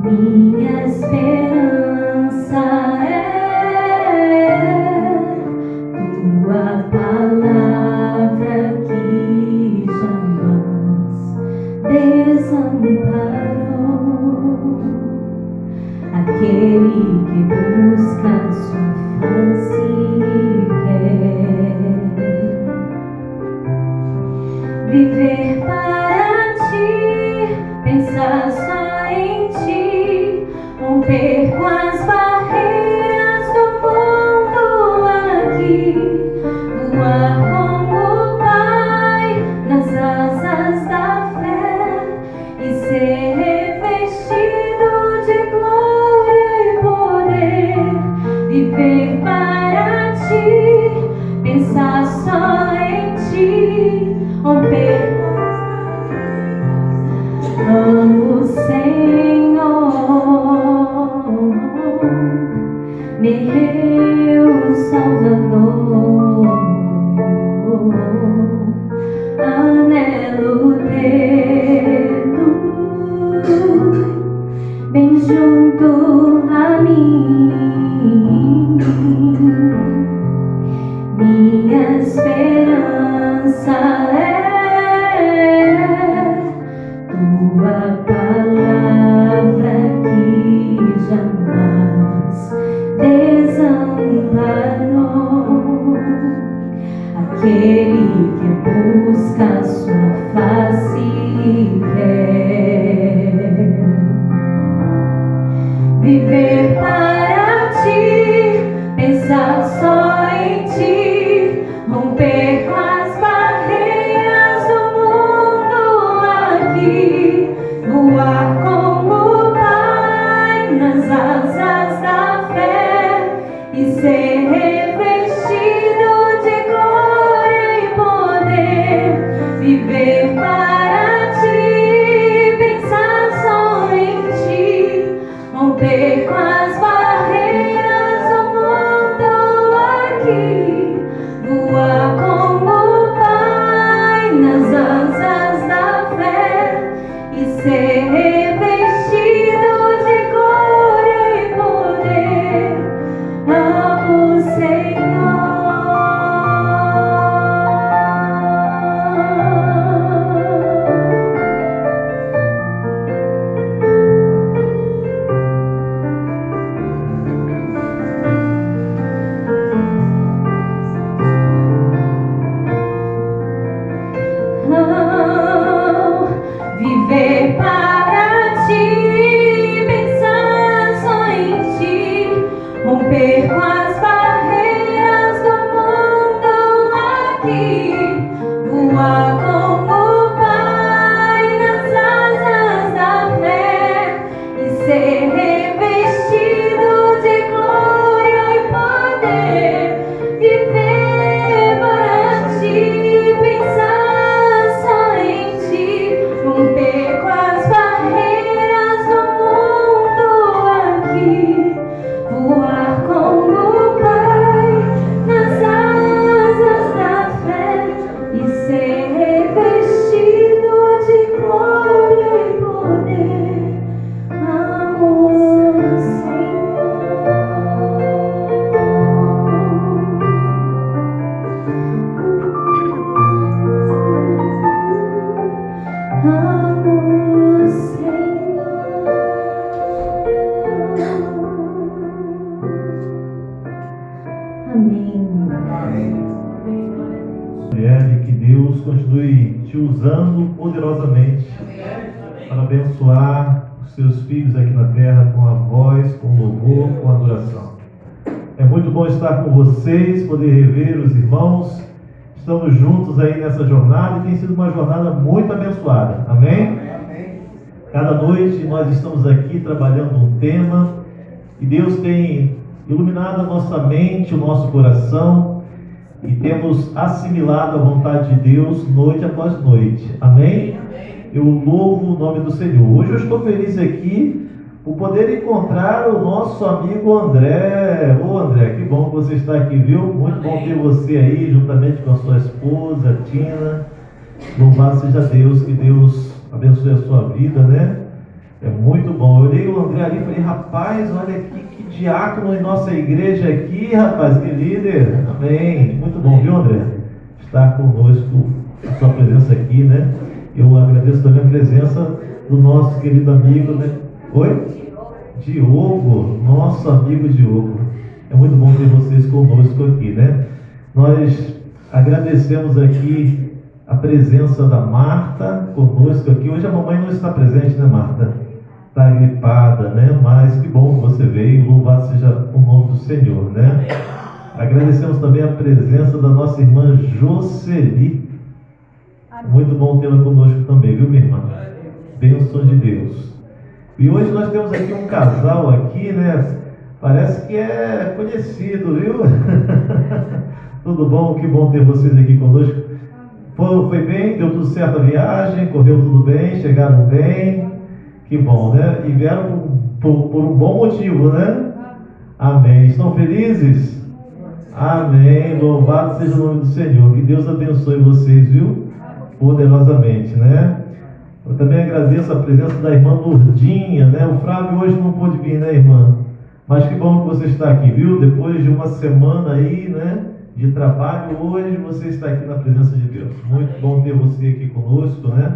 Minha esperança é tua palavra que jamais desamparou. Aquele que busca sua face quer viver para ti, pensar só em ti, romper com as barreiras do mundo aqui, voar como o Pai nas asas da fé e ser revestido de glória e poder. Viver para ti, pensar só em ti, romper. Amo o Senhor, meu Salvador, anelo tê-lo bem junto a mim. Minha esperança é tua palavra que jamais desamparou. Aquele que busca sua face quer viver para ti, pensar só em ti, romper com as barreiras do mundo aqui, voar como o Pai nas asas da fé e ser revestido de glória e poder. Viver para ti, pensar só em ti, romper com as barreiras do mundo aqui, voar como o Pai nas asas da fé e ser revestido de glória e poder. Amo o Senhor. Viver para ti, pensar só em ti, romper com as barreiras do mundo aqui, voar como o Pai nas asas da fé e ser revestido de glória e poder. Viver para ti, pensar só em ti, romper com as barreiras do mundo aqui, voar como o Pai nas asas da fé e ser revestido de glória e poder. Amo o Senhor. Amo o Senhor. Amém. Mulher, e que Deus continue te usando poderosamente para abençoar os seus filhos aqui na terra com a voz, com louvor, com adoração. É muito bom estar com vocês, poder rever os irmãos. Estamos juntos aí nessa jornada e tem sido uma jornada muito abençoada. Amém? Cada noite nós estamos aqui trabalhando um tema e Deus tem iluminado a nossa mente, o nosso coração e temos assimilado a vontade de Deus noite após noite. Amém? Eu louvo o nome do Senhor. Hoje eu estou feliz aqui por poder encontrar o nosso amigo André. Ô André, que bom que você está aqui, viu? Muito bom ter você aí, juntamente com a sua esposa, Tina. Louvado seja Deus, que Deus abençoe a sua vida, né? É muito bom. Eu olhei o André ali e falei, rapaz, olha aqui, que diácono em nossa igreja aqui, rapaz, que líder. Amém. Muito bom, viu, André? Estar conosco, a sua presença aqui, né? Eu agradeço também a presença do nosso querido amigo, né? Oi? Diogo, nosso amigo Diogo. É muito bom ter vocês conosco aqui, né? Nós agradecemos aqui a presença da Marta conosco aqui. Hoje a mamãe não está presente, né, Marta? Está gripada, né? Mas que bom que você veio. Louvado seja o nome do Senhor, né? Agradecemos também a presença da nossa irmã Jocely. Muito bom tê-la conosco também, viu, minha irmã? Bênção de Deus. E hoje nós temos aqui um casal aqui, né? Parece que é conhecido, viu? Tudo bom? Que bom ter vocês aqui conosco. Foi bem? Deu tudo certo a viagem? Correu tudo bem? Chegaram bem? Que bom, né? E vieram por um bom motivo, né? Amém. Estão felizes? Amém. Louvado seja o nome do Senhor. Que Deus abençoe vocês, viu? Poderosamente, né? Eu também agradeço a presença da irmã Lourdinha, né? O Flávio hoje não pôde vir, né, irmã? Mas que bom que você está aqui, viu? Depois de uma semana aí, né, de trabalho, hoje você está aqui na presença de Deus. Muito bom ter você aqui conosco, né?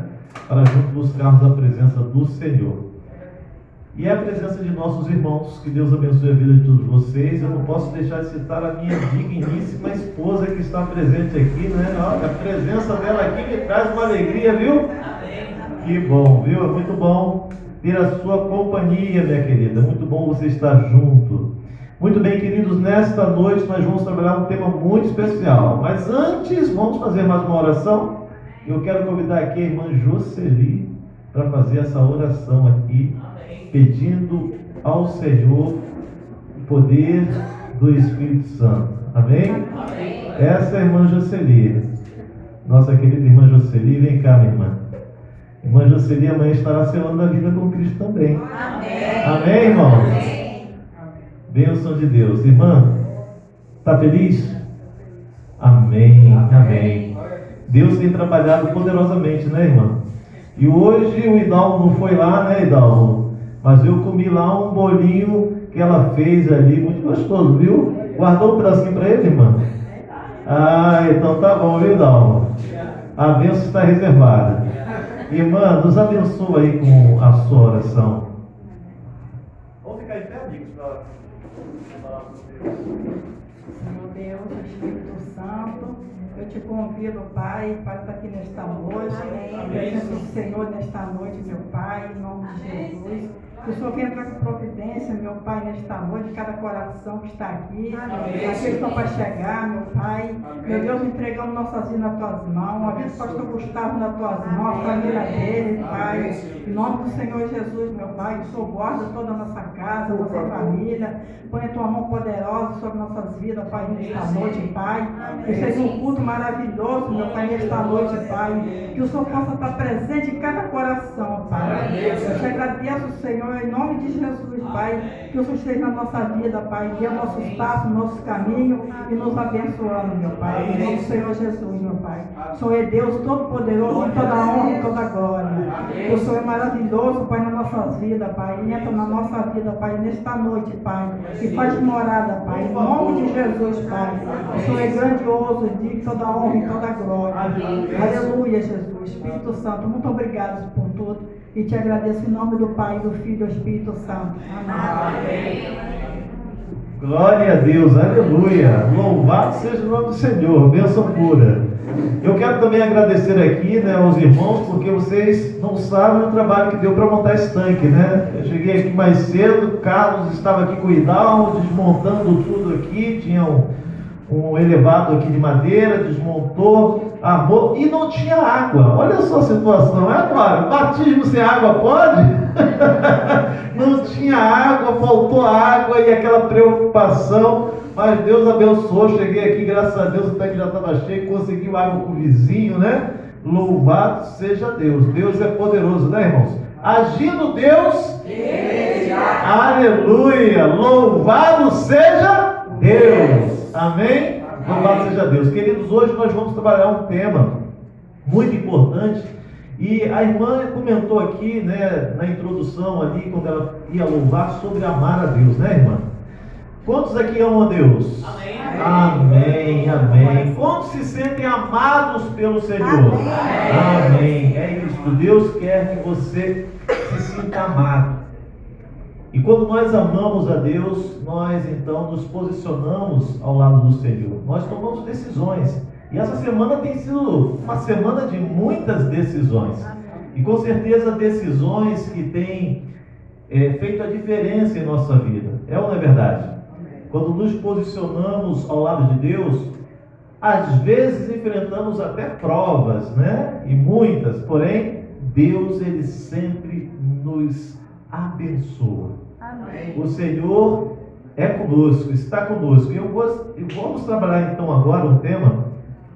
Para juntos buscarmos a presença do Senhor. E a presença de nossos irmãos, que Deus abençoe a vida de todos vocês. Eu não posso deixar de citar a minha digníssima esposa que está presente aqui, né? Olha, a presença dela aqui me traz uma alegria, viu? Que bom, viu? É muito bom ter a sua companhia, minha querida. Muito bom você estar junto. Muito bem, queridos, nesta noite nós vamos trabalhar um tema muito especial. Mas antes, vamos fazer mais uma oração. Eu quero convidar aqui a irmã Jocely para fazer essa oração aqui, pedindo ao Senhor o poder do Espírito Santo. Amém? Amém. Essa é a irmã Jocely. Nossa querida irmã Jocely, vem cá, minha irmã. Irmã Jocely amanhã estará selando a vida com Cristo também. Amém. Amém, irmão? Amém. Bênção de Deus. Irmã, está feliz? Amém. Amém. Deus tem trabalhado poderosamente, né, irmã? E hoje o Hidalgo não foi lá, né, Hidalgo? Mas eu comi lá um bolinho que ela fez ali, muito gostoso, viu? Guardou um pedacinho para ele, irmã? Ah, então tá bom, viu, Hidalgo? A bênção está reservada. Irmã, nos abençoa aí com a sua oração. Vamos ficar em pé, amigos, para falar com Deus. Senhor Deus, Espírito Santo, eu te convido, Pai, para estar aqui nesta noite. A presença do Senhor nesta noite, meu Pai, em nome de Jesus. Que o Senhor venha entrar com providência, meu Pai, nesta noite, cada coração que está aqui, aqueles que estão para chegar, meu Pai. Meu Deus, entregamos nossas vidas nas tuas mãos, a vida do pastor Gustavo nas tuas mãos, a família dele, Pai. Em nome do Senhor Jesus, meu Pai, que o Senhor guarda toda a nossa casa, nossa família. Põe a tua mão poderosa sobre nossas vidas, Pai, nesta noite, Pai. Que seja um culto maravilhoso, meu Pai, nesta noite, Pai. Que o Senhor possa estar presente em cada coração, Pai. Eu te agradeço, Senhor, em nome de Jesus, Pai, que o Senhor esteja na nossa vida, Pai, guia nossos passos, nossos caminhos e nos abençoando, meu Pai, em nome do Senhor Jesus, meu Pai. O Senhor é Deus Todo-Poderoso, em toda honra e toda glória. O Senhor é maravilhoso, Pai, nas nossas vidas, Pai, entra na nossa vida, Pai, nesta noite, Pai, e faz morada, Pai, em nome de Jesus, Pai. O Senhor é grandioso, de toda honra e toda glória. Aleluia, Jesus. Espírito Santo, muito obrigado por tudo. E te agradeço em nome do Pai, do Filho e do Espírito Santo. Amém. Glória a Deus, aleluia. Louvado seja o nome do Senhor, bênção pura. Eu quero também agradecer aqui, né, aos irmãos, porque vocês não sabem o trabalho que deu para montar esse tanque, né? Eu cheguei aqui mais cedo, Carlos estava aqui com o Hidalgo, desmontando tudo aqui, tinha um elevado aqui de madeira, desmontou, armou e não tinha água. Olha só a situação, é claro, batismo sem água pode? Não tinha água, faltou água e aquela preocupação, mas Deus abençoou. Cheguei aqui, graças a Deus, o tanque já estava cheio, conseguiu água com o vizinho, né? Louvado seja Deus. Deus é poderoso, né, irmãos? Agindo Deus, aleluia, louvado seja Deus, amém? Louvado seja Deus. Queridos, hoje nós vamos trabalhar um tema muito importante. E a irmã comentou aqui, né, na introdução ali, quando ela ia louvar, sobre amar a Deus, né, irmã? Quantos aqui amam a Deus? Amém. Amém, amém. Quantos se sentem amados pelo Senhor? Amém. Amém. É isso. Deus quer que você se sinta amado. E quando nós amamos a Deus, nós então nos posicionamos ao lado do Senhor. Nós tomamos decisões. E essa semana tem sido uma semana de muitas decisões. E com certeza decisões que têm feito a diferença em nossa vida. É ou não é verdade? Quando nos posicionamos ao lado de Deus, às vezes enfrentamos até provas, né? E muitas, porém, Deus, Ele sempre nos abençoa. Amém. O Senhor é conosco, está conosco. E vamos trabalhar então agora um tema.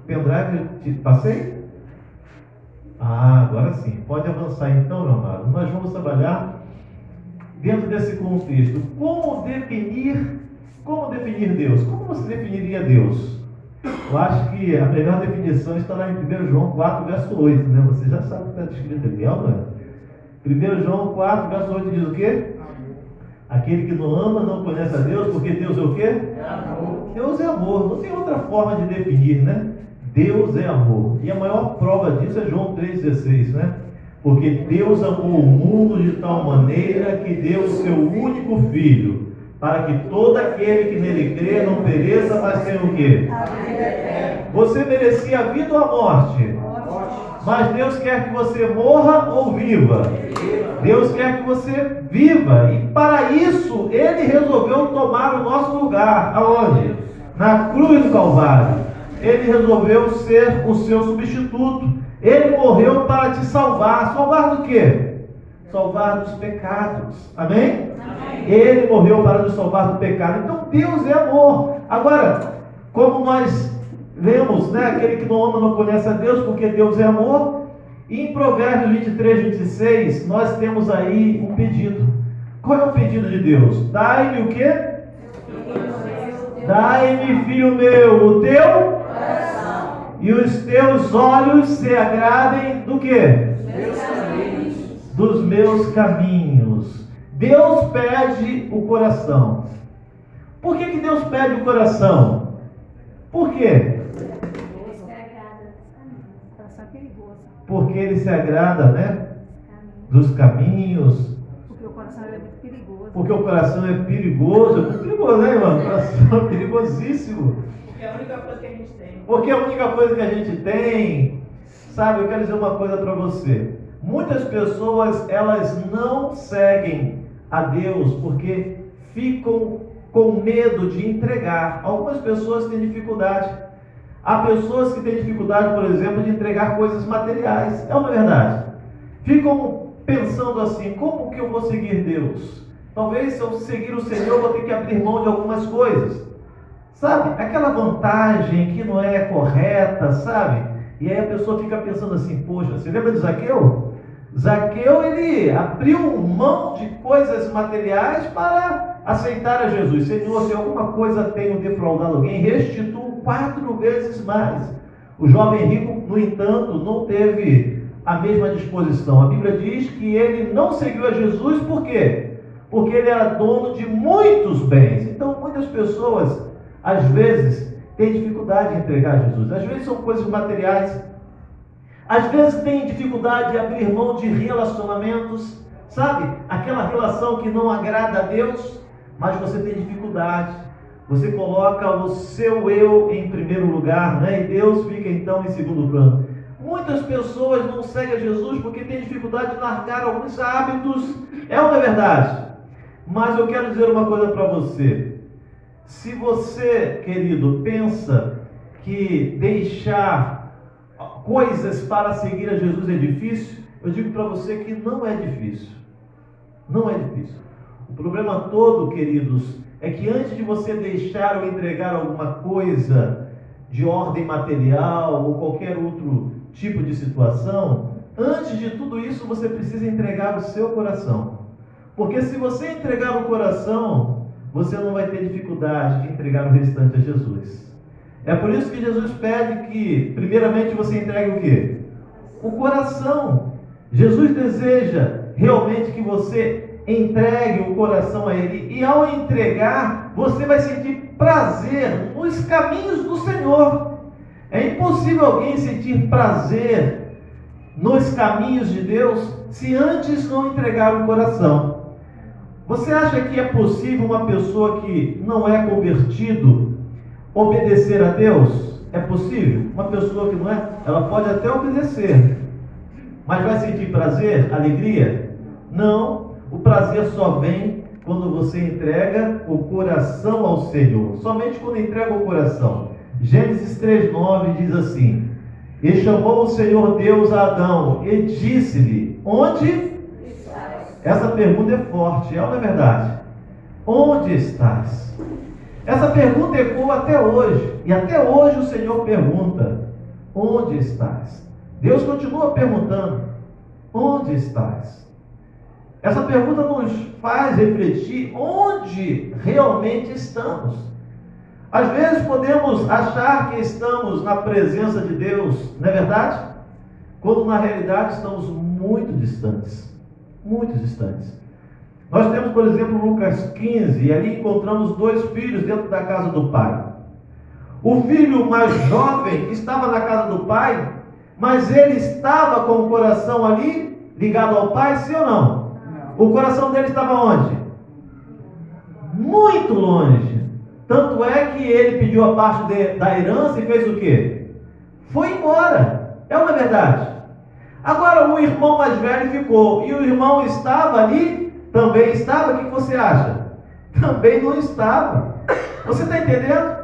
Pendrive, te passei? Agora sim. Pode avançar então, meu amado. Nós vamos trabalhar dentro desse contexto. Como definir Deus? Como você definiria Deus? Eu acho que a melhor definição está lá em 1 João 4, verso 8, né? Você já sabe o que está escrito ali, não é? 1 João 4, verso 8 diz o quê? Aquele que não ama não conhece a Deus, porque Deus é o quê? Deus é amor. Não tem outra forma de definir, né? Deus é amor. E a maior prova disso é João 3,16, né? Porque Deus amou o mundo de tal maneira que deu o seu único Filho, para que todo aquele que nele crê não pereça, mas tenha o quê? Você merecia a vida ou a morte? Mas Deus quer que você morra ou viva? Deus quer que você viva. E para isso, Ele resolveu tomar o nosso lugar. Aonde? Na cruz do Calvário. Ele resolveu ser o seu substituto. Ele morreu para te salvar. Salvar do quê? Salvar dos pecados. Amém? Amém. Ele morreu para nos salvar do pecado. Então Deus é amor. Agora, como nós vemos, né? Aquele que não ama não conhece a Deus, porque Deus é amor. E em Provérbios 23, 26, nós temos aí um pedido. Qual é o pedido de Deus? Dai-me o quê? Dai-me, filho meu, o teu coração, e os teus olhos se agradem do quê? Dos meus caminhos. Deus pede o coração. Por que Deus pede o coração? Por quê? Porque Ele se agrada, né? Dos caminhos. Porque o coração é muito perigoso. Porque o coração é perigoso. É muito perigoso, né, irmão? O coração é perigosíssimo. Porque é a única coisa que a gente tem. Porque é a única coisa que a gente tem. Sabe, eu quero dizer uma coisa para você. Muitas pessoas, elas não seguem a Deus porque ficam com medo de entregar. Algumas pessoas têm dificuldade. Há pessoas que têm dificuldade, por exemplo, de entregar coisas materiais. É uma verdade. Ficam pensando assim, como que eu vou seguir Deus? Talvez se eu seguir o Senhor, eu vou ter que abrir mão de algumas coisas. Sabe? Aquela vantagem que não é correta, sabe? E aí a pessoa fica pensando assim, poxa, você lembra de Zaqueu? Zaqueu, ele abriu mão de coisas materiais para aceitar a Jesus. Senhor, se alguma coisa tenho defraudado alguém, restituo 4 vezes mais. O jovem rico, no entanto, não teve a mesma disposição. A Bíblia diz que ele não seguiu a Jesus, por quê? Porque ele era dono de muitos bens. Então, muitas pessoas, às vezes, têm dificuldade em entregar a Jesus. Às vezes são coisas materiais. Às vezes têm dificuldade de abrir mão de relacionamentos. Sabe? Aquela relação que não agrada a Deus, mas você tem dificuldade. Você coloca o seu eu em primeiro lugar, né? E Deus fica então em segundo plano. Muitas pessoas não seguem a Jesus porque têm dificuldade de largar alguns hábitos. É ou não é verdade? Mas eu quero dizer uma coisa para você. Se você, querido, pensa que deixar coisas para seguir a Jesus é difícil, eu digo para você que não é difícil. Não é difícil. O problema todo, queridos, é que antes de você deixar ou entregar alguma coisa de ordem material ou qualquer outro tipo de situação, antes de tudo isso você precisa entregar o seu coração. Porque se você entregar o coração, você não vai ter dificuldade de entregar o restante a Jesus. É por isso que Jesus pede que, primeiramente, você entregue o quê? o coração. Jesus deseja realmente que você entregue o coração a Ele, e ao entregar, você vai sentir prazer nos caminhos do Senhor. É impossível alguém sentir prazer nos caminhos de Deus se antes não entregar o coração. Você acha que é possível uma pessoa que não é convertido obedecer a Deus? É possível? Uma pessoa que não é, ela pode até obedecer, mas vai sentir prazer, alegria? Não. O prazer só vem quando você entrega o coração ao Senhor. Somente quando entrega o coração. Gênesis 3:9 diz assim: e chamou o Senhor Deus a Adão e disse-lhe: onde? Essa pergunta é forte, é ou não é verdade? Onde estás? Essa pergunta ecoa até hoje. E até hoje o Senhor pergunta: onde estás? Deus continua perguntando: onde estás? Essa pergunta nos faz refletir onde realmente estamos. Às vezes podemos achar que estamos na presença de Deus, não é verdade? Quando na realidade estamos muito distantes. Muito distantes. Nós temos, por exemplo, Lucas 15, e ali encontramos 2 filhos dentro da casa do pai. O filho mais jovem estava na casa do pai, mas ele estava com o coração ali, ligado ao pai, sim ou não? O coração dele estava onde? Muito longe. Tanto é que ele pediu a parte da herança e fez o quê? Foi embora. É uma verdade. Agora o irmão mais velho ficou, e o irmão estava ali, também estava, o que você acha? Também não estava. Você está entendendo?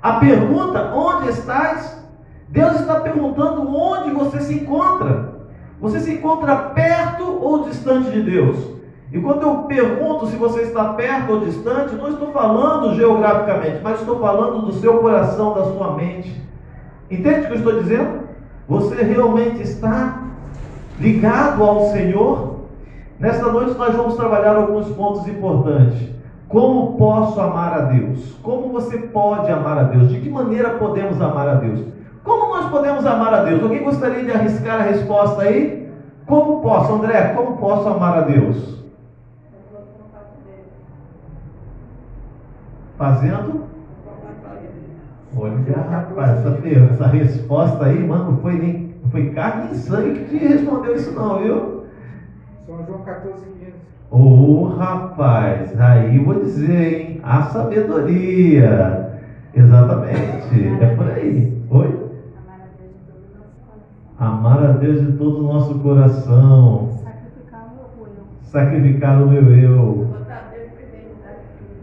A pergunta, onde estás? Deus está perguntando onde você se encontra. Você se encontra perto ou distante de Deus? E quando eu pergunto se você está perto ou distante, não estou falando geograficamente, mas estou falando do seu coração, da sua mente. Entende o que eu estou dizendo? Você realmente está ligado ao Senhor? Nesta noite nós vamos trabalhar alguns pontos importantes. Como posso amar a Deus? Como você pode amar a Deus? De que maneira podemos amar a Deus? Como nós podemos amar a Deus? Alguém gostaria de arriscar a resposta aí? Como posso, André? Como posso amar a Deus? Fazendo? Olha, rapaz, essa resposta aí, mano, não foi carne e sangue que te respondeu isso não, viu? São João 14:15. Ô, rapaz, aí eu vou dizer, hein? A sabedoria. Exatamente, é por aí. Oi? Amar a Deus de todo o nosso coração. Sacrificar o meu eu.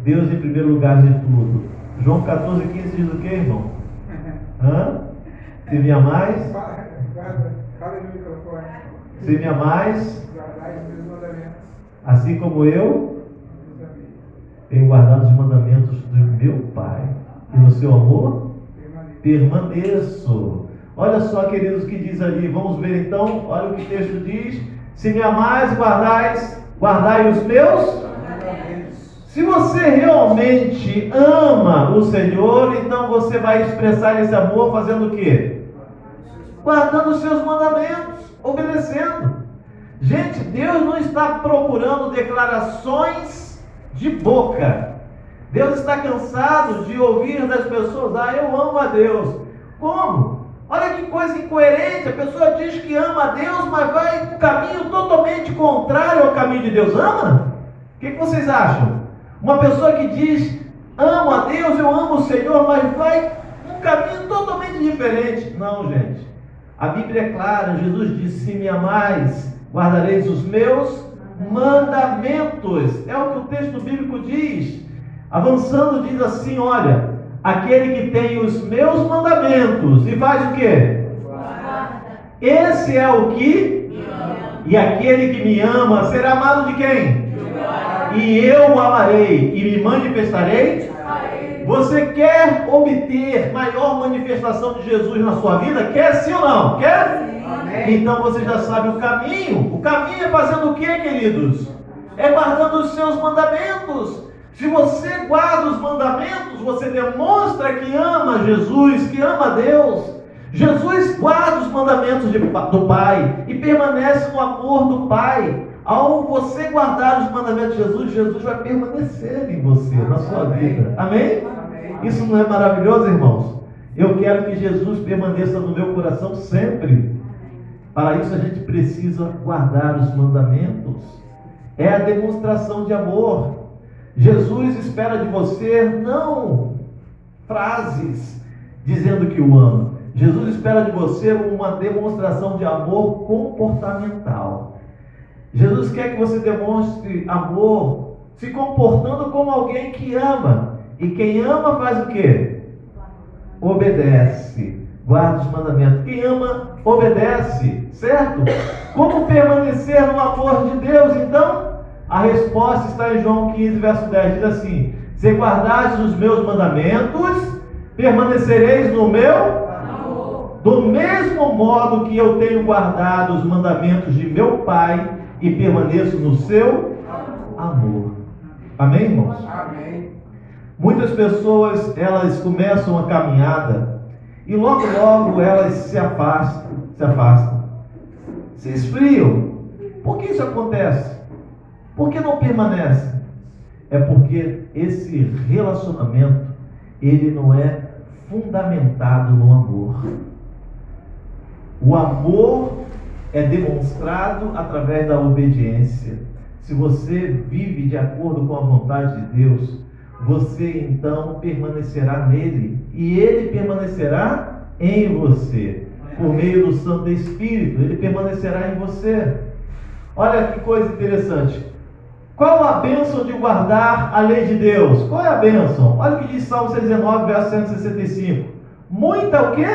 Deus em primeiro lugar de tudo. João 14:15 diz o que, irmão? Se me amais, se me amais, assim como eu tenho guardado os mandamentos do meu Pai, e no seu amor permaneço. Olha só, queridos, o que diz ali. Vamos ver então, olha o que o texto diz: se me amais, guardai os meus. Se você realmente ama o Senhor, então você vai expressar esse amor fazendo o quê? Guardando os seus mandamentos, obedecendo. Gente, Deus não está procurando declarações de boca. Deus está cansado de ouvir das pessoas: ah, eu amo a Deus. Como? Olha que coisa incoerente. A pessoa diz que ama a Deus, mas vai no caminho totalmente contrário ao caminho de Deus. Ama? O que vocês acham? Uma pessoa que diz: amo a Deus, eu amo o Senhor, mas vai num caminho totalmente diferente. Não, gente. A Bíblia é clara. Jesus disse: se me amais, guardareis os meus mandamentos. É o que o texto bíblico diz. Avançando, diz assim: olha, aquele que tem os meus mandamentos e faz o quê? Esse é o que? E aquele que me ama será amado de quem? E eu o amarei e me manifestarei. Você quer obter maior manifestação de Jesus na sua vida? Quer sim ou não? Quer? Então você já sabe o caminho. O caminho é fazendo o que, queridos? É guardando os seus mandamentos. Se você guarda os mandamentos, você demonstra que ama Jesus, que ama Deus. Jesus guarda os mandamentos. mandamentos do Pai e permanece no amor do Pai. Ao você guardar os mandamentos de Jesus, Jesus vai permanecer em você, na sua vida. Amém? Isso não é maravilhoso, irmãos? Eu quero que Jesus permaneça no meu coração sempre. Para isso a gente precisa guardar os mandamentos. É a demonstração de amor. Jesus espera de você não frases dizendo que o ama. Jesus espera de você uma demonstração de amor comportamental. Jesus quer que você demonstre amor se comportando como alguém que ama. E quem ama faz o quê? Obedece. Guarda os mandamentos. Quem ama, obedece. Certo? Como permanecer no amor de Deus, então? A resposta está em João 15, verso 10. Diz assim: se guardares os meus mandamentos, permanecereis no meu amor. Do mesmo modo que eu tenho guardado os mandamentos de meu Pai e permaneço no seu amor. Amém, irmãos? Amém. Muitas pessoas, elas começam a caminhada e logo elas se afastam, se esfriam. Por que isso acontece? Por que não permanece? É porque esse relacionamento, ele não é fundamentado no amor. O amor é demonstrado através da obediência. Se você vive de acordo com a vontade de Deus, você então permanecerá nele e ele permanecerá em você. Por meio do Santo Espírito, ele permanecerá em você. Olha que coisa interessante. Qual a bênção de guardar a lei de Deus? Qual é a bênção? Olha o que diz Salmo 119, verso 165. Muita o quê?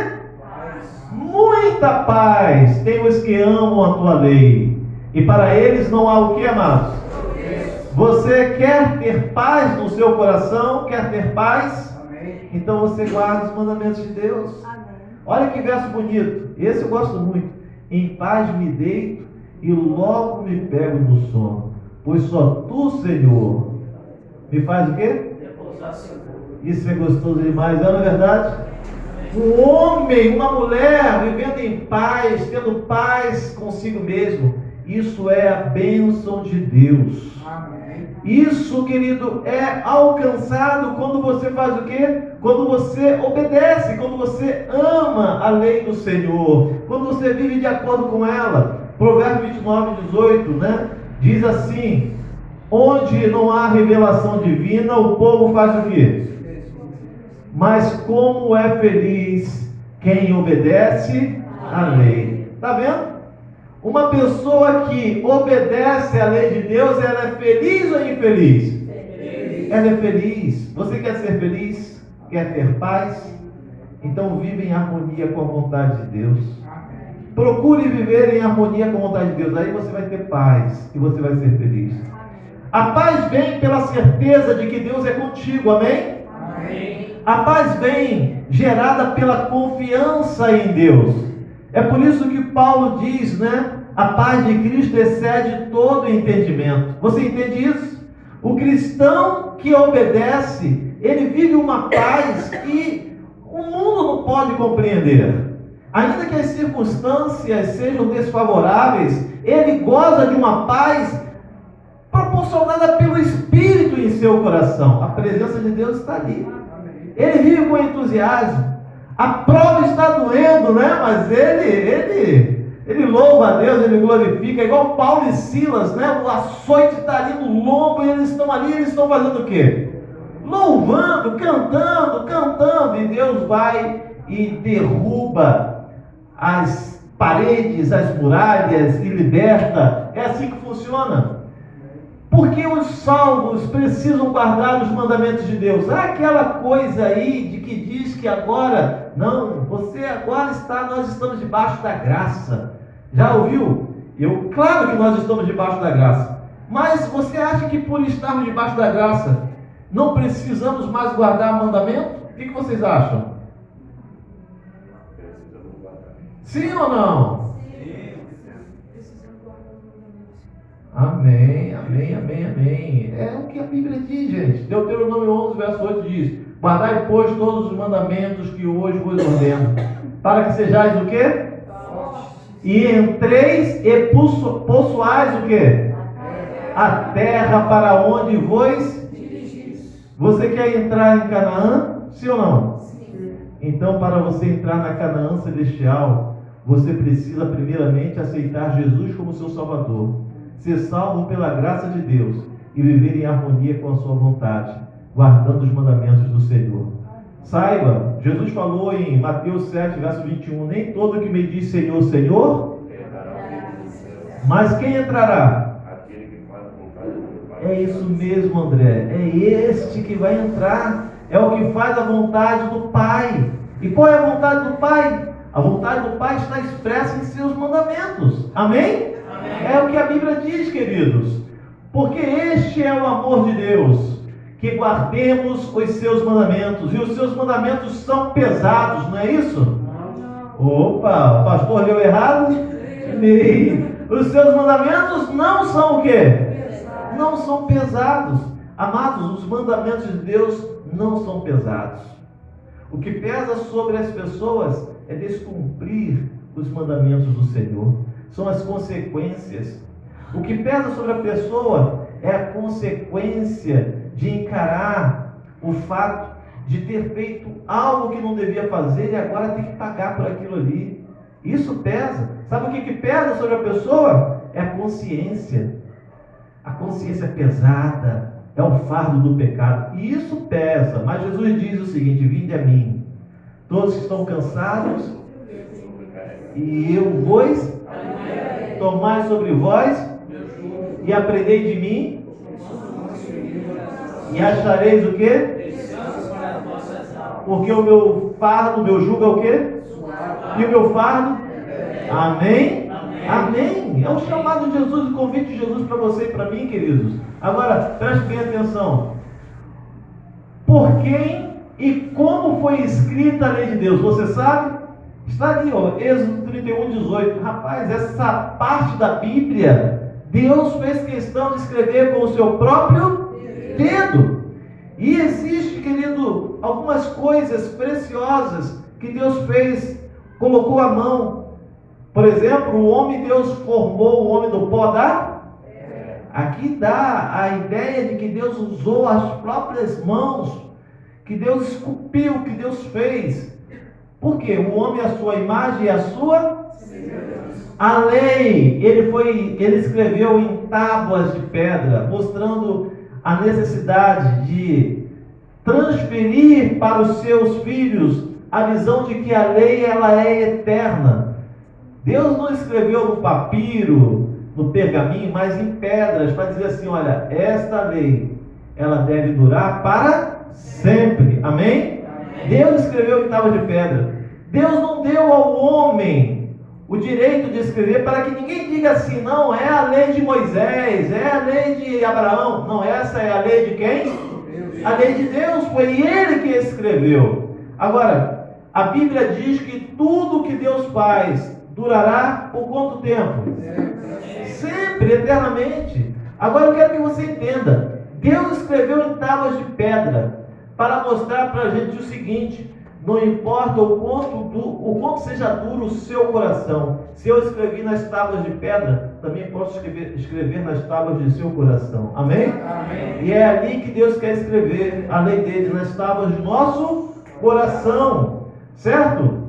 Muita paz tem os que amam a tua lei. E para eles não há o que, amados? Você quer ter paz no seu coração? Quer ter paz? Amém. Então você guarda os mandamentos de Deus. Olha que verso bonito. Esse eu gosto muito. Em paz me deito e logo me pego no sono, pois só tu, Senhor, me faz o quê? Isso é gostoso demais, não é verdade? Um homem, uma mulher vivendo em paz, tendo paz consigo mesmo, isso é a bênção de Deus. Amém. Isso, querido, é alcançado quando você faz o quê? Quando você obedece, quando você ama a lei do Senhor, quando você vive de acordo com ela. Provérbios 29, 18, né? Diz assim: onde não há revelação divina, o povo faz o quê? Mas como é feliz quem obedece à lei. Está vendo? Uma pessoa que obedece à lei de Deus, ela é feliz ou infeliz? Feliz. Ela é feliz. Você quer ser feliz? Quer ter paz? Então vive em harmonia com a vontade de Deus. Procure viver em harmonia com a vontade de Deus. Aí você vai ter paz e você vai ser feliz. A paz vem pela certeza de que Deus é contigo. Amém? Amém. A paz vem gerada pela confiança em Deus. É por isso que Paulo diz, né? A paz de Cristo excede todo entendimento. Você entende isso? O cristão que obedece, ele vive uma paz que o mundo não pode compreender. Ainda que as circunstâncias sejam desfavoráveis, ele goza de uma paz proporcionada pelo Espírito em seu coração. A presença de Deus está ali. Ele vive com entusiasmo. A prova está doendo, né? Mas ele louva a Deus, ele glorifica. Igual Paulo e Silas, né? O açoite está ali no lombo e eles estão ali, eles estão fazendo o quê? Louvando, cantando. E Deus vai e derruba as paredes, as muralhas e liberta. É assim que funciona. Porque os salvos precisam guardar os mandamentos de Deus. Há aquela coisa aí de que diz que agora, não, você agora nós estamos debaixo da graça. Já ouviu? Claro que nós estamos debaixo da graça. Mas você acha que por estarmos debaixo da graça, não precisamos mais guardar mandamento? O que vocês acham? Sim ou não? Amém. É o que a Bíblia diz, gente. Deuteronômio 11, verso 8 diz: guardai, pois, todos os mandamentos que hoje vos ordeno, para que sejais o quê? E entreis e possuais o quê? A terra para onde vos dirigis. Você quer entrar em Canaã? Sim ou não? Sim. Então, para você entrar na Canaã celestial, você precisa primeiramente aceitar Jesus como seu Salvador, ser salvo pela graça de Deus e viver em harmonia com a sua vontade, guardando os mandamentos do Senhor. Saiba, Jesus falou em Mateus 7, verso 21, nem todo que me diz Senhor, Senhor, mas quem entrará? Aquele que faz a vontade do Pai. É isso mesmo, André, é este que vai entrar, é o que faz a vontade do Pai. E qual é a vontade do Pai? A vontade do Pai está expressa em seus mandamentos, amém? Amém. É o que a Bíblia diz, queridos, porque este é o amor de Deus, que guardemos os seus mandamentos, e os seus mandamentos são pesados, não é isso? Opa, o pastor leu errado? Li. Os seus mandamentos não são o quê? Não são pesados. Amados, os mandamentos de Deus não são pesados. O que pesa sobre as pessoas é descumprir os mandamentos do Senhor. São as consequências. O que pesa sobre a pessoa é a consequência de encarar o fato de ter feito algo que não devia fazer e agora tem que pagar por aquilo ali. Isso pesa. Sabe o que pesa sobre a pessoa? É a consciência. A consciência pesada é o fardo do pecado. E isso pesa. Mas Jesus diz o seguinte: vinde a mim, todos que estão cansados, e eu vos tomai sobre vós e aprendei de mim, e achareis o quê? Porque o meu fardo, o meu jugo é o quê? E o meu fardo? Amém? Amém. É o chamado de Jesus, o convite de Jesus para você e para mim, queridos. Agora, preste bem atenção. Por quem e como foi escrita a lei de Deus? Você sabe? Está ali, ó, Êxodo 31, 18. Rapaz, essa parte da Bíblia, Deus fez questão de escrever com o seu próprio dedo. E existe, querido, algumas coisas preciosas que Deus fez, colocou a mão. Por exemplo, o homem, Deus formou o homem do pó da... Aqui dá a ideia de que Deus usou as próprias mãos, que Deus esculpiu, que Deus fez. Por quê? O homem é a sua imagem e a sua... A lei, ele escreveu em tábuas de pedra, mostrando a necessidade de transferir para os seus filhos a visão de que a lei ela é eterna. Deus não escreveu no papiro, no pergaminho, mas em pedras, para dizer assim, olha, esta lei, ela deve durar para sempre. Amém? Deus escreveu em tábuas de pedra. Deus não deu ao homem o direito de escrever para que ninguém diga assim, não, é a lei de Moisés, é a lei de Abraão. Não, essa é a lei de quem? A lei de Deus, foi Ele que escreveu. Agora, a Bíblia diz que tudo que Deus faz durará por quanto tempo? Sempre, eternamente. Agora eu quero que você entenda, Deus escreveu em tábuas de pedra para mostrar para a gente o seguinte: não importa o quanto seja duro o seu coração, se eu escrevi nas tábuas de pedra, também posso escrever nas tábuas de seu coração. Amém? Amém. E é ali que Deus quer escrever a lei dele, nas tábuas do nosso coração. Certo?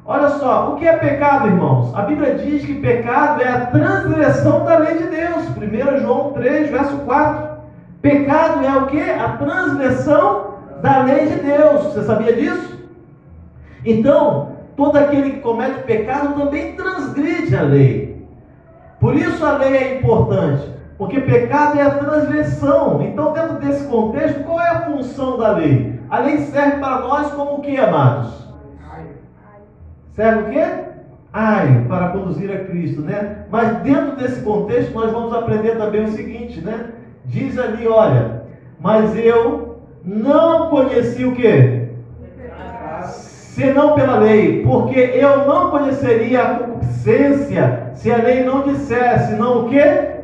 Olha só, o que é pecado, irmãos? A Bíblia diz que pecado é a transgressão da lei de Deus. 1 João 3, verso 4. Pecado é o que? A transgressão da lei de Deus. Você sabia disso? Então, todo aquele que comete pecado também transgride a lei. Por isso a lei é importante, porque pecado é a transgressão. Então, dentro desse contexto, qual é a função da lei? A lei serve para nós como o que, amados? Serve o quê? Para conduzir a Cristo, né? Mas dentro desse contexto, nós vamos aprender também o seguinte, né? Diz ali, olha, mas eu não conheci o quê? Senão pela lei, porque eu não conheceria a concupiscência se a lei não dissesse, não o quê?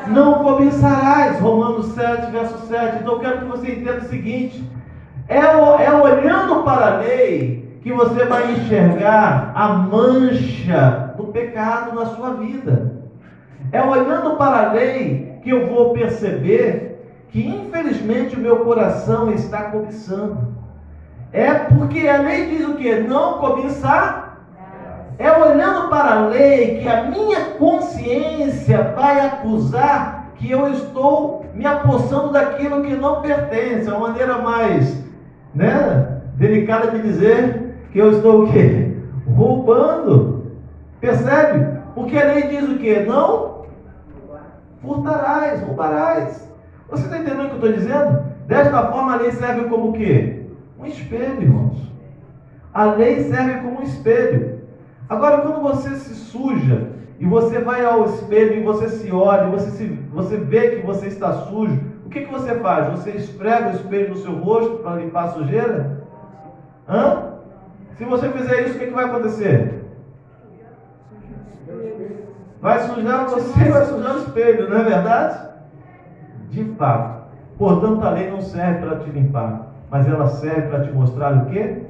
Não cobiçarás, Romanos 7, verso 7. Então eu quero que você entenda o seguinte: é olhando para a lei que você vai enxergar a mancha do pecado na sua vida. É olhando para a lei que eu vou perceber que infelizmente o meu coração está cobiçando. É porque a lei diz o quê? Não cobiçar. É olhando para a lei que a minha consciência vai acusar que eu estou me apossando daquilo que não pertence. É uma maneira mais, delicada de dizer que eu estou o quê? Roubando. Percebe? Porque a lei diz o quê? Não furtarás, roubarás. Você está entendendo o que eu estou dizendo? Desta forma a lei serve como o quê? Um espelho, irmãos. A lei serve como um espelho. Agora, quando você se suja e você vai ao espelho e você se olha, você vê que você está sujo, o que você faz? Você esfrega o espelho no seu rosto para limpar a sujeira? Se você fizer isso, o que vai acontecer? Vai sujar você e vai sujar o espelho, não é verdade? De fato. Portanto, a lei não serve para te limpar, mas ela serve para te mostrar o quê?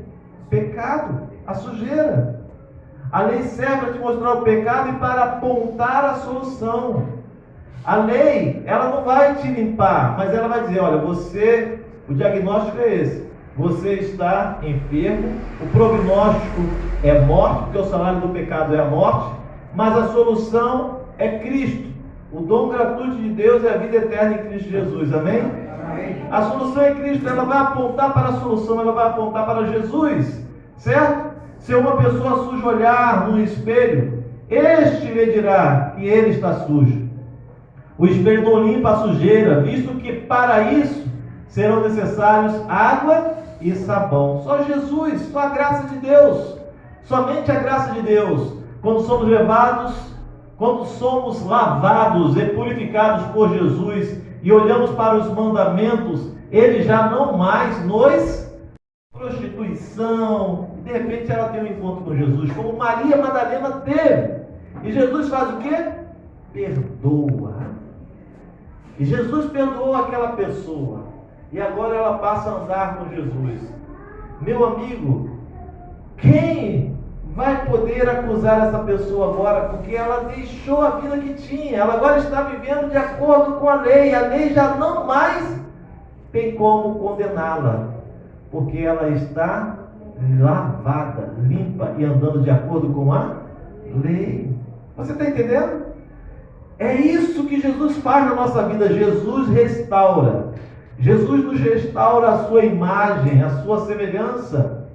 Pecado, a sujeira. A lei serve para te mostrar o pecado e para apontar a solução. A lei, ela não vai te limpar, mas ela vai dizer, olha, o diagnóstico é esse. Você está enfermo, o prognóstico é morte, porque o salário do pecado é a morte, mas a solução é Cristo. O dom gratuito de Deus é a vida eterna em Cristo Jesus, amém? Amém. A solução é Cristo, ela vai apontar para a solução, ela vai apontar para Jesus, certo? Se uma pessoa suja olhar no espelho, este lhe dirá que ele está sujo. O espelho não limpa a sujeira, visto que para isso serão necessários água e sabão. Só Jesus, só a graça de Deus, somente a graça de Deus. Quando somos lavados e purificados por Jesus e olhamos para os mandamentos, Ele já não mais nos prostituição, de repente ela tem um encontro com Jesus, como Maria Madalena teve. E Jesus faz o quê? Perdoa. E Jesus perdoou aquela pessoa. E agora ela passa a andar com Jesus. Meu amigo, quem vai poder acusar essa pessoa agora? Porque ela deixou a vida que tinha. Ela agora está vivendo de acordo com a lei. A lei já não mais tem como condená-la, porque ela está lavada, limpa e andando de acordo com a lei. Você está entendendo? É isso que Jesus faz na nossa vida. Jesus restaura. Jesus nos restaura a sua imagem, a sua semelhança.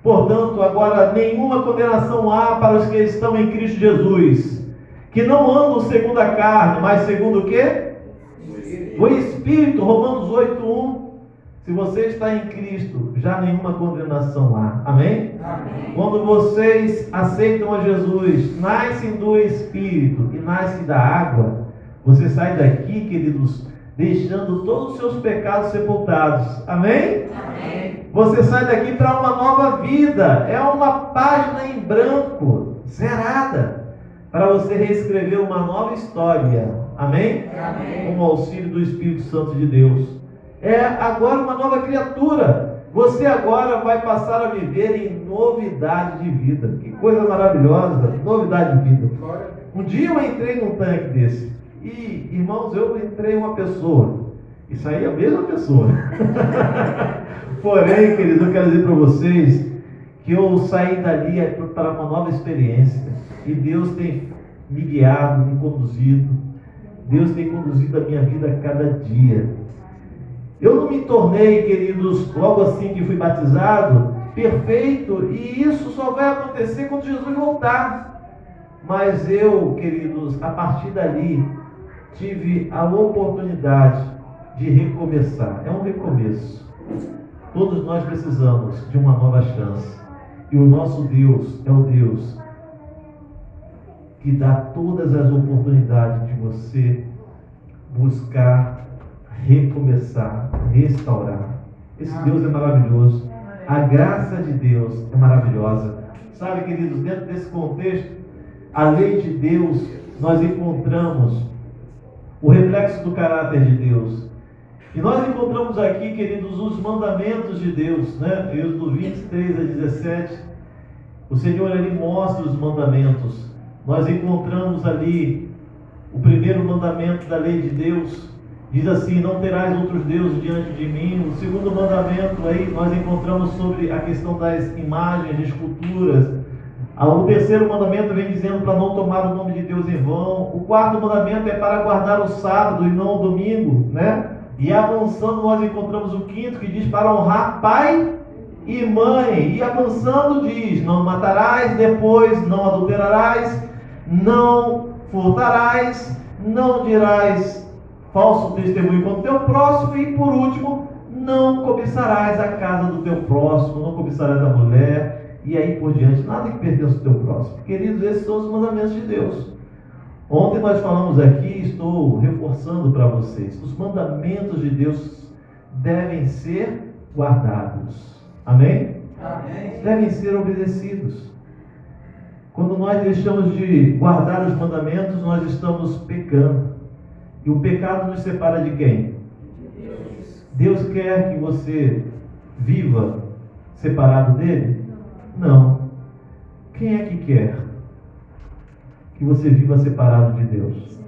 Portanto, agora nenhuma condenação há para os que estão em Cristo Jesus, que não andam segundo a carne, mas segundo o quê? O Espírito. Romanos 8:1. Se você está em Cristo, já nenhuma condenação há. Amém? Amém. Quando vocês aceitam a Jesus, nascem do Espírito e nascem da água, você sai daqui, queridos, deixando todos os seus pecados sepultados. Amém? Amém. Você sai daqui para uma nova vida. É uma página em branco, zerada, para você reescrever uma nova história. Amém? Amém. Com o auxílio do Espírito Santo de Deus. É agora uma nova criatura. Você agora vai passar a viver em novidade de vida. Que coisa maravilhosa, novidade de vida. Um dia eu entrei num tanque desse e, irmãos, eu entrei uma pessoa e saí a mesma pessoa. Porém, queridos, eu quero dizer para vocês que eu saí dali para uma nova experiência e Deus tem me guiado, me conduzido. Deus tem conduzido a minha vida a cada dia. Eu não me tornei, queridos, logo assim que fui batizado, perfeito, e isso só vai acontecer quando Jesus voltar. Mas eu, queridos, a partir dali, tive a oportunidade de recomeçar. É um recomeço. Todos nós precisamos de uma nova chance. E o nosso Deus é o Deus que dá todas as oportunidades de você buscar, recomeçar, restaurar. Esse Deus é maravilhoso. A graça de Deus é maravilhosa. Sabe, queridos, dentro desse contexto, a lei de Deus, nós encontramos o reflexo do caráter de Deus. E nós encontramos aqui, queridos, os mandamentos de Deus, né? Êxodo 23 a 17, o Senhor ali mostra os mandamentos. Nós encontramos ali o primeiro mandamento da lei de Deus, diz assim: não terás outros deuses diante de mim. O segundo mandamento aí nós encontramos sobre a questão das imagens, de esculturas. O terceiro mandamento vem dizendo para não tomar o nome de Deus em vão. O quarto mandamento é para guardar o sábado e não o domingo, né? E avançando nós encontramos o quinto, que diz para honrar pai e mãe. E avançando diz: não matarás, depois não adulterarás, não furtarás, não dirás falso testemunho contra o teu próximo, e por último, não cobiçarás a casa do teu próximo, não cobiçarás a mulher, e aí por diante, nada que pertence ao teu próximo. Queridos, esses são os mandamentos de Deus. Ontem nós falamos aqui, estou reforçando para vocês, os mandamentos de Deus devem ser guardados. Amém? Amém. Devem ser obedecidos. Quando nós deixamos de guardar os mandamentos, nós estamos pecando. E o pecado nos separa de quem? Deus quer que você viva separado dele? Não. Quem é que quer que você viva separado de Deus?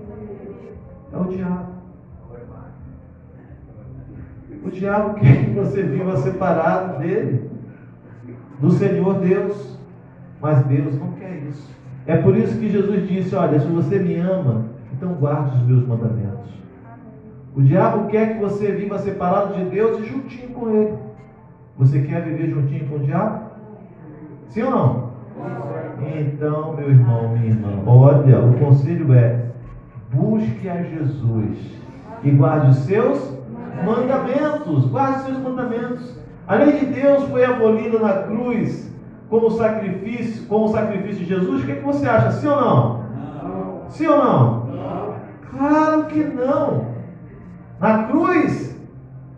É o diabo. O diabo quer que você viva separado dele, do Senhor Deus. Mas Deus não quer isso. É por isso que Jesus disse: olha, se você me ama, então guarde os meus mandamentos. O diabo quer que você viva separado de Deus e juntinho com ele. Você quer viver juntinho com o diabo? Sim ou não? Então, meu irmão, minha irmã, olha, o conselho é: busque a Jesus e guarde os seus mandamentos. Guarde os seus mandamentos. A lei de Deus foi abolida na cruz como sacrifício de Jesus. O que você acha? Sim ou não? Não. Sim ou não? Não. Claro que não. Na cruz,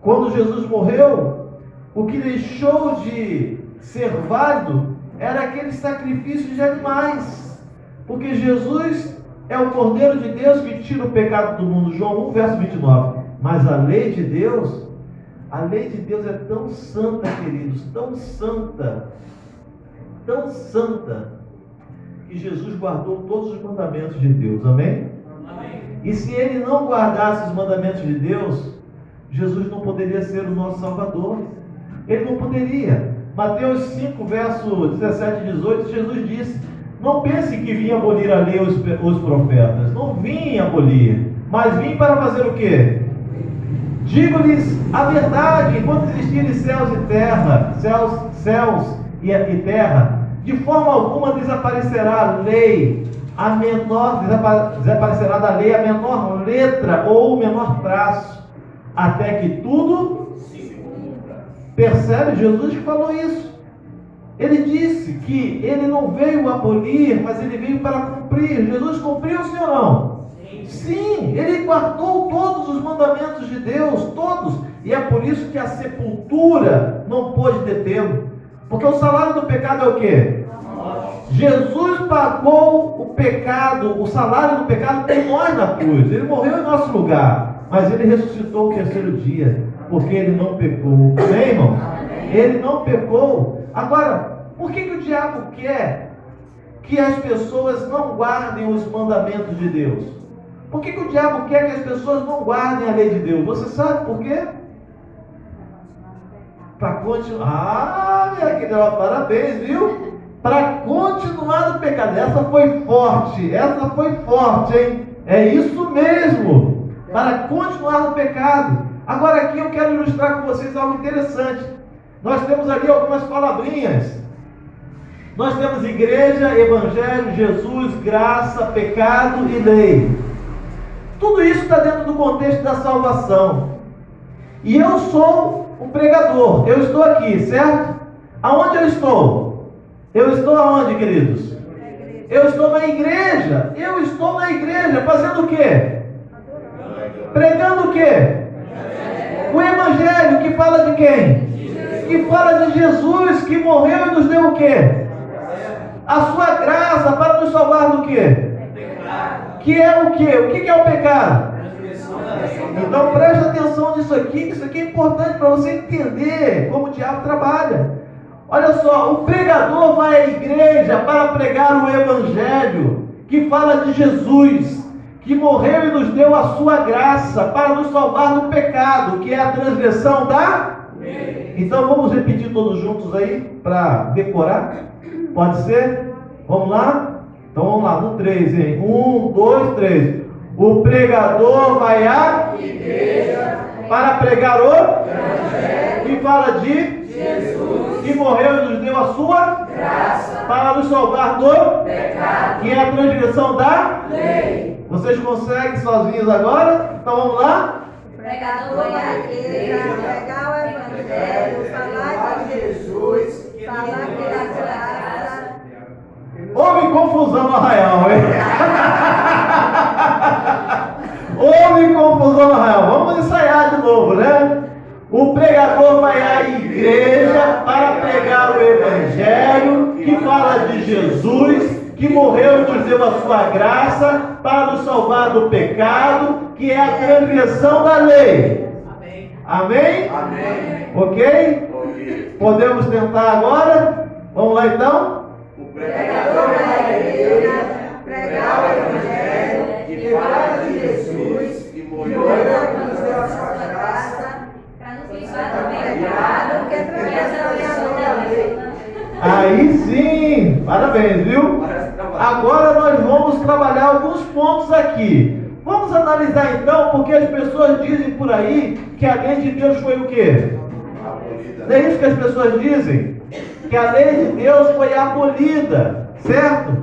quando Jesus morreu, o que deixou de ser válido era aquele sacrifício de animais, porque Jesus é o Cordeiro de Deus que tira o pecado do mundo. João 1, verso 29. Mas a lei de Deus é tão santa, queridos, tão santa, que Jesus guardou todos os mandamentos de Deus. Amém? Amém. E se ele não guardasse os mandamentos de Deus, Jesus não poderia ser o nosso Salvador. Ele não poderia. Mateus 5, verso 17 e 18, Jesus disse: não pense que vim abolir a lei os profetas. Não vim abolir, mas vim para fazer o quê? Digo-lhes a verdade: enquanto existirem céus e terra, céus e terra, de forma alguma desaparecerá a lei, desaparecerá da lei a menor letra ou o menor traço, até que tudo se cumpra. Percebe? Jesus que falou isso. Ele disse que ele não veio abolir, mas ele veio para cumprir. Jesus cumpriu, sim ou não? Sim, ele guardou todos os mandamentos de Deus, todos. E é por isso que a sepultura não pôde detê-lo. Porque o salário do pecado é o quê? Jesus pagou o pecado, o salário do pecado por nós na cruz. Ele morreu em nosso lugar, mas ele ressuscitou o terceiro dia, porque ele não pecou. Amém, irmão? Ele não pecou. Agora, por que o diabo quer que as pessoas não guardem os mandamentos de Deus? Por que o diabo quer que as pessoas não guardem a lei de Deus? Você sabe por quê? Para continuar. Minha querida, parabéns, viu? Para continuar no pecado. Essa foi forte, hein? É isso mesmo. Para continuar no pecado. Agora aqui eu quero ilustrar com vocês algo interessante. Nós temos ali algumas palavrinhas. Nós temos igreja, evangelho, Jesus, graça, pecado e lei. Tudo isso está dentro do contexto da salvação. E eu sou um pregador. Eu estou aqui, certo? Aonde eu estou? Eu estou aonde, queridos? Eu estou na igreja. Eu estou na igreja fazendo o quê? Pregando o quê? O evangelho que fala de quem? Que fala de Jesus, que morreu e nos deu o quê? A sua graça para nos salvar do quê? Que é o quê? O que é o pecado? Então preste atenção nisso aqui, que isso aqui é importante para você entender como o diabo trabalha. Olha só, o pregador vai à igreja para pregar o evangelho, que fala de Jesus, que morreu e nos deu a sua graça para nos salvar do pecado, que é a transgressão da lei. Então vamos repetir todos juntos aí, para decorar? Pode ser? Vamos lá? Então vamos lá, no 3, hein? 1, 2, 3. O pregador vai à igreja para pregar o evangelho, que fala de Jesus, que morreu e nos deu a sua graça para nos salvar do pecado, que é a transgressão da lei. Vocês conseguem sozinhos agora? Então vamos lá? O pregador vai à igreja, pregar o evangelho, falar de Jesus, falar pela graça. Houve confusão no arraial, hein? Houve confusão no arraial. Vamos ensaiar de novo, né? O pregador vai à igreja para pregar o evangelho, que fala de Jesus, que morreu e nos deu a sua graça para nos salvar do pecado, que é a transgressão da lei. Amém? Amém. Ok? Ok. Podemos tentar agora? Vamos lá então? O Pregador vai à igreja, pregar o evangelho, que fala de Jesus, que que morreu morreu e nos deu a sua graça, para nos livrar do pecado, que é transgressão da lei. Aí sim! Parabéns, viu? Agora nós vamos trabalhar alguns pontos aqui. Vamos analisar então, porque as pessoas dizem por aí que a lei de Deus foi o quê? Não é isso que as pessoas dizem? Que a lei de Deus foi abolida, certo?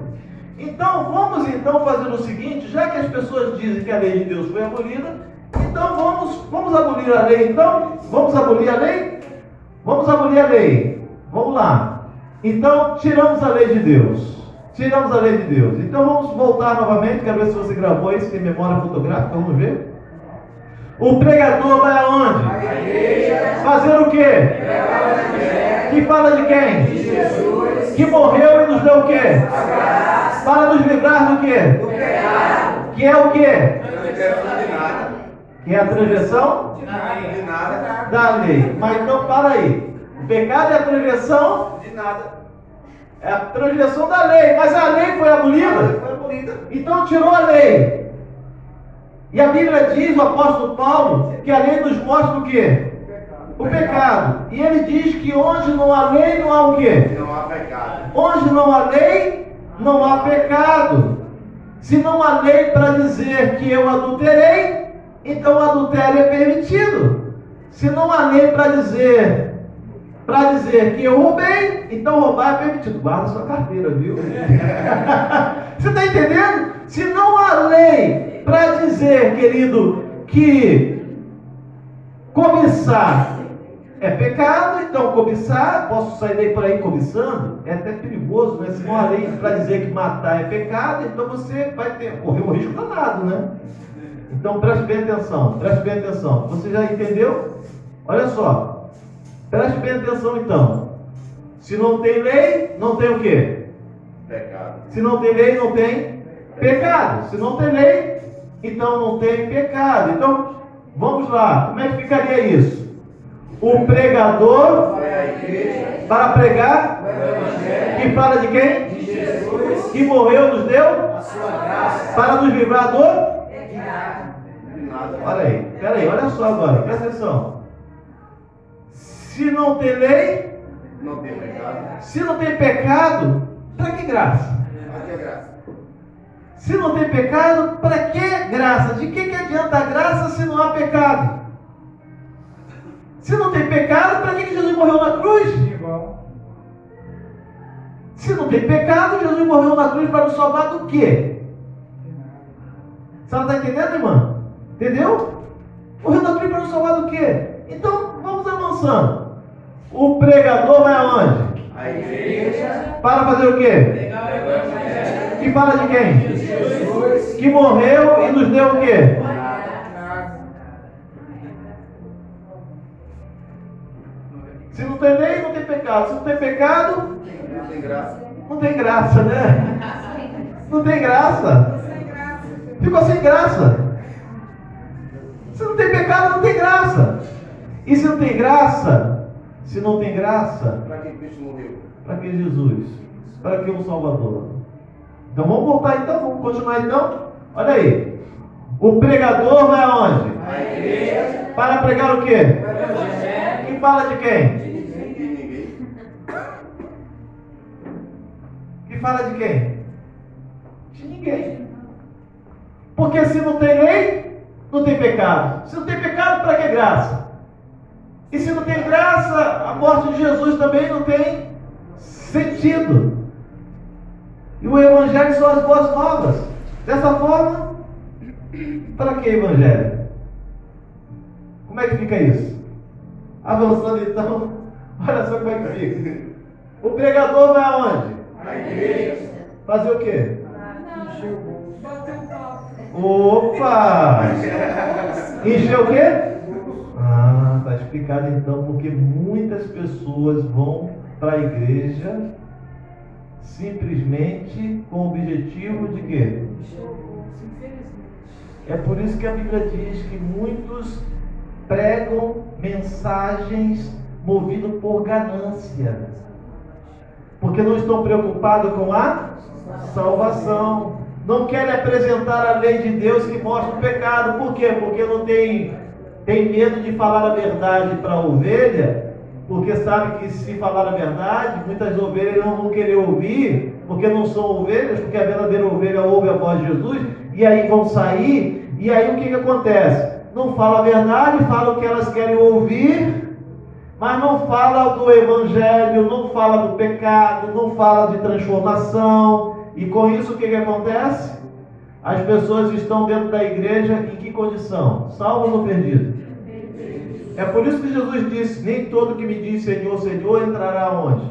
Então vamos então fazer o seguinte, já que as pessoas dizem que a lei de Deus foi abolida, então vamos abolir a lei então? Vamos abolir a lei? Vamos abolir a lei. Vamos lá. Então tiramos a lei de Deus. Tiramos a lei de Deus. Então vamos voltar novamente. Quero ver se você gravou isso, tem memória fotográfica. Vamos ver. O pregador vai aonde? A igreja. Fazer o quê? Pregar o evangelho. Que fala de quem? De Jesus. Que morreu e nos deu o quê? A graça. Para nos livrar do quê? Do pecado. Que é o quê? Transgressão de nada. Que é a transgressão De nada. da lei. Mas então para aí. O pecado é a transgressão. De nada. É a transgressão da lei. Mas a lei foi abolida? Foi abolida. Então tirou a lei. E a Bíblia diz, o apóstolo Paulo, que a lei nos mostra o quê? O pecado. E ele diz que onde não há lei, não há o quê? Não há pecado. Onde não há lei, não há pecado. Se não há lei para dizer que eu adulterei, então o adultério é permitido. Se não há lei para dizer que eu roubei, então roubar é permitido. Guarda sua carteira, viu? Você está entendendo? Se não há lei para dizer, querido, que cobiçar é pecado, então cobiçar, posso sair daí por aí cobiçando? É até perigoso, né? Se não há lei para dizer que matar é pecado, então você vai correr um risco danado, né? Então preste bem atenção, preste bem atenção. Você já entendeu? Olha só, preste bem atenção então. Se não tem lei, não tem o quê? Pecado. Se não tem lei, não tem pecado. Se não tem lei, então não tem pecado. Então, vamos lá. Como é que ficaria isso? O pregador Vai à igreja. para pregar, O evangelho. que fala de quem? De Jesus. Que morreu, nos deu A sua graça. para nos livrar do... De nada. Pera aí, olha só agora, presta atenção. Se não tem lei, Não tem pecado. se não tem pecado, para que graça? Aqui é graça. Se não tem pecado, para que graça? De que adianta a graça se não há pecado? Se não tem pecado, para que Jesus morreu na cruz? Se não tem pecado, Jesus morreu na cruz para nos salvar do quê? Você não está entendendo, irmã? Entendeu? Morreu na cruz para nos salvar do quê? Então, vamos avançando. O pregador vai aonde? A igreja. Para fazer o quê? Pregar o evangelho. Que fala de quem? Jesus. Que morreu e nos deu o quê? Se não tem lei, não tem pecado. Se não tem pecado, Não tem graça. não tem graça, né? Não tem graça. Ficou sem graça. Se não tem pecado, não tem graça. E se não tem graça, Para que Cristo morreu? para que Jesus? Para que um Salvador? Então vamos voltar então, vamos continuar então. Olha aí. O pregador vai aonde? A igreja. Para pregar o quê? Quem fala de quem? De ninguém. Que fala de quem? De ninguém. Porque se não tem lei, não tem pecado. Se não tem pecado, para que graça? E se não tem graça, a morte de Jesus também não tem sentido. E o Evangelho são as boas novas. Dessa forma, para que Evangelho? Como é que fica isso? Avançando então, olha só como é que fica. O pregador vai aonde? A igreja. Fazer o quê? Opa! Encher o quê? Ah, está explicado então, porque muitas pessoas vão para a igreja simplesmente com o objetivo de quê? É por isso que a Bíblia diz que muitos pregam mensagens movidos por ganância, porque não estão preocupados com a salvação, não querem apresentar a lei de Deus que mostra o pecado. Por quê? Porque não tem medo de falar a verdade para a ovelha, porque sabe que se falar a verdade, muitas ovelhas não vão querer ouvir, porque não são ovelhas, porque a verdadeira ovelha ouve a voz de Jesus, e aí vão sair, e aí o que acontece? Não fala a verdade, fala o que elas querem ouvir, mas não fala do Evangelho, não fala do pecado, não fala de transformação, e com isso o que acontece? As pessoas estão dentro da igreja em que condição? Salvos ou perdidos? É por isso que Jesus disse: nem todo que me diz Senhor, Senhor entrará onde?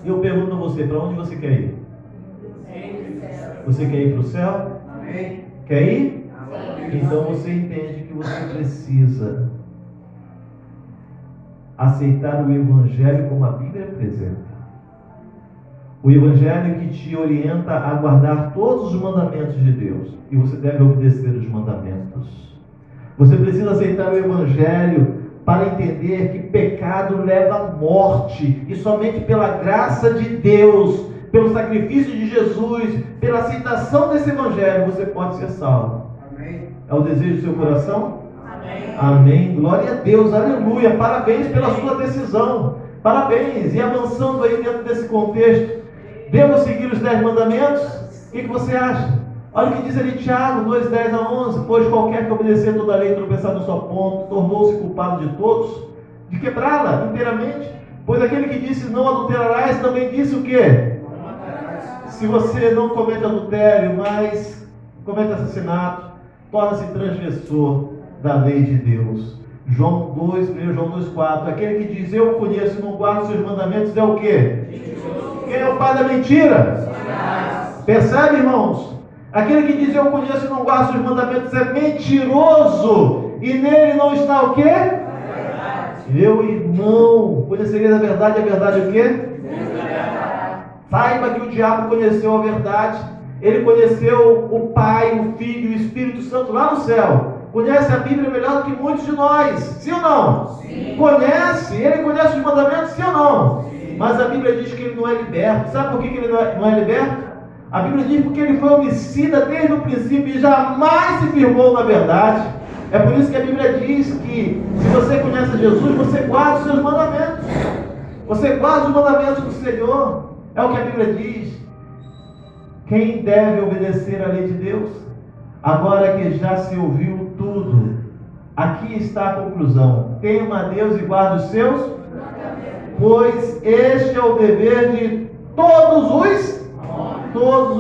E eu pergunto a você, para onde você quer ir? Você quer ir para o céu? Amém. Quer ir? Então você entende que você precisa aceitar o Evangelho como a Bíblia apresenta. O Evangelho que te orienta a guardar todos os mandamentos de Deus. E você deve obedecer os mandamentos. Você precisa aceitar o Evangelho para entender que pecado leva à morte. E somente pela graça de Deus, pelo sacrifício de Jesus, pela aceitação desse Evangelho, você pode ser salvo. Amém. É o desejo do seu coração? Amém. Amém. Glória a Deus. Aleluia. Parabéns pela sua decisão. Parabéns. E avançando aí dentro desse contexto, devo seguir os 10 mandamentos? O que você acha? Olha o que diz ali Tiago 2, 10 a 11. Pois qualquer que obedecer toda a lei e tropeçar no seu ponto, tornou-se culpado de todos, de quebrá-la inteiramente. Pois aquele que disse não adulterarás, também disse o quê? Se você não comete adultério, mas comete assassinato, torna-se transgressor da lei de Deus. João 2, 1 João 2,4. Aquele que diz eu conheço e não guardo os seus mandamentos é o quê? Quem é o pai da mentira? Percebe, irmãos? Aquele que diz eu conheço e não guardo os seus mandamentos é mentiroso, e nele não está o quê? Meu irmão, conhecereis a verdade o quê? Saiba que o diabo conheceu a verdade. Ele conheceu o Pai, o Filho e o Espírito Santo lá no céu. Conhece a Bíblia melhor do que muitos de nós, sim ou não? Sim. Conhece, ele conhece os mandamentos, sim ou não? Sim. Mas a Bíblia diz que ele não é liberto. Sabe por que ele não é liberto? A Bíblia diz porque ele foi homicida desde o princípio e jamais se firmou na verdade. É por isso que a Bíblia diz que se você conhece Jesus, você guarda os seus mandamentos. Você guarda os mandamentos do Senhor. É o que a Bíblia diz. Quem deve obedecer à lei de Deus? Agora que já se ouviu tudo, aqui está a conclusão: tema a Deus e guarda os seus, pois este é o dever de todos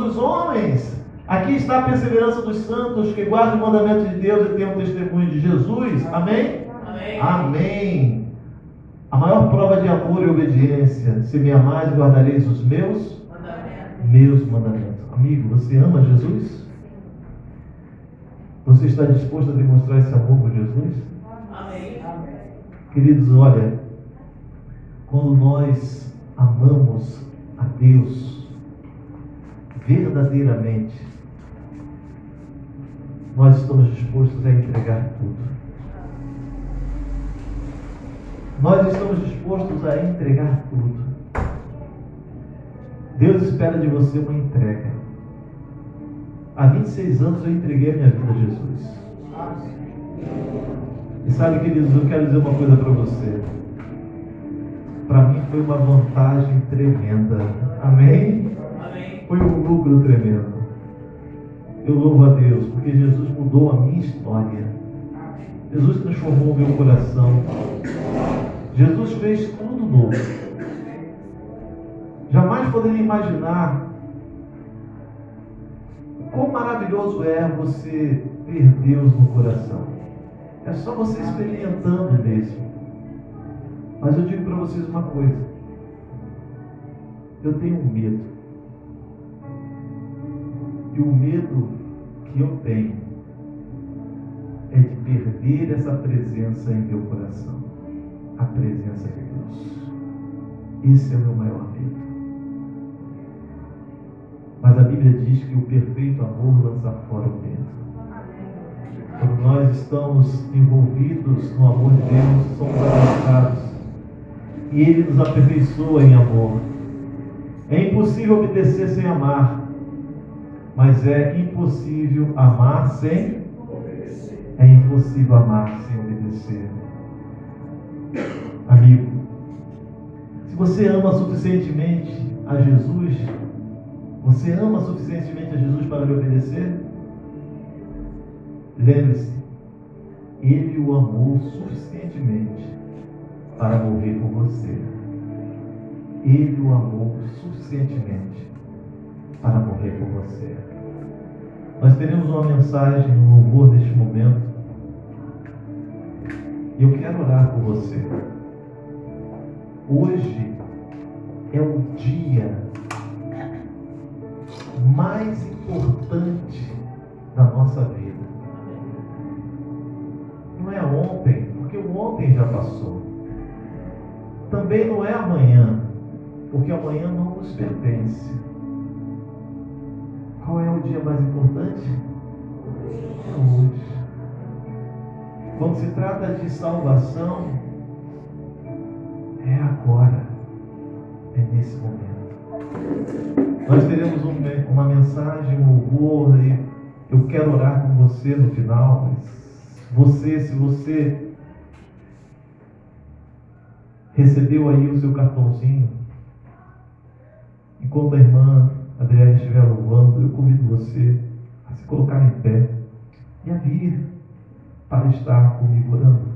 os homens. Aqui está a perseverança dos santos que guardam os mandamentos de Deus e têm o testemunho de Jesus. Amém? Amém. Amém. A maior prova de amor e obediência: se me amais, guardareis os meus mandamentos. Amigo, você ama Jesus? Você está disposto a demonstrar esse amor por Jesus? Amém. Queridos, olha, quando nós amamos a Deus verdadeiramente, nós estamos dispostos a entregar tudo. Nós estamos dispostos a entregar tudo. Deus espera de você uma entrega. Há 26 anos eu entreguei a minha vida a Jesus. E sabe, queridos, eu quero dizer uma coisa para você. Para mim foi uma vantagem tremenda. Amém? Amém. Foi um lucro tremendo. Eu louvo a Deus, porque Jesus mudou a minha história. Jesus transformou o meu coração. Jesus fez tudo novo. Jamais poderia imaginar o quão maravilhoso é você ter Deus no coração. É só você experimentando mesmo. Mas eu digo para vocês uma coisa. Eu tenho um medo. E o medo que eu tenho é de perder essa presença em meu coração. A presença de Deus. Esse é o meu maior medo. Mas a Bíblia diz que o perfeito amor lança fora o medo. Quando nós estamos envolvidos no amor de Deus, somos abraçados. E Ele nos aperfeiçoa em amor. É impossível obedecer sem amar. Mas é impossível amar sem obedecer. É impossível amar sem obedecer. Amigo, se você ama suficientemente a Jesus, você ama suficientemente a Jesus para lhe obedecer? Lembre-se, Ele o amou suficientemente para morrer por você. Ele o amou suficientemente para morrer por você. Nós teremos uma mensagem, um louvor neste momento. E eu quero orar por você. Hoje é o dia mais importante da nossa vida. Não é ontem, porque o ontem já passou. Também não é amanhã, porque amanhã não nos pertence. Qual é o dia mais importante? É hoje. Quando se trata de salvação, é agora, é nesse momento. Nós teremos uma mensagem, um louvor, e eu quero orar com você no final. Mas se você recebeu aí o seu cartãozinho, enquanto a irmã Adriana estiver louvando, eu convido você a se colocar em pé e a vir para estar comigo orando,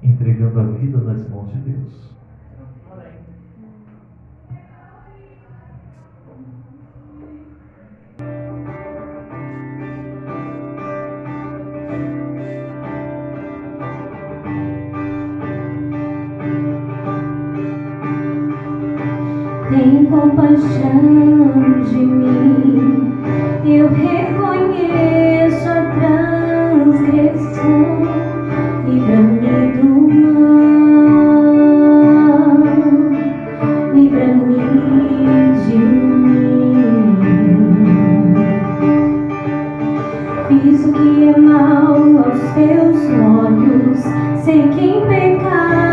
entregando a vida nas mãos de Deus. Tem compaixão de mim, eu reconheço a transgressão, livra-me do mal, livra-me de mim. Fiz o que é mal aos teus olhos, sei que em pecado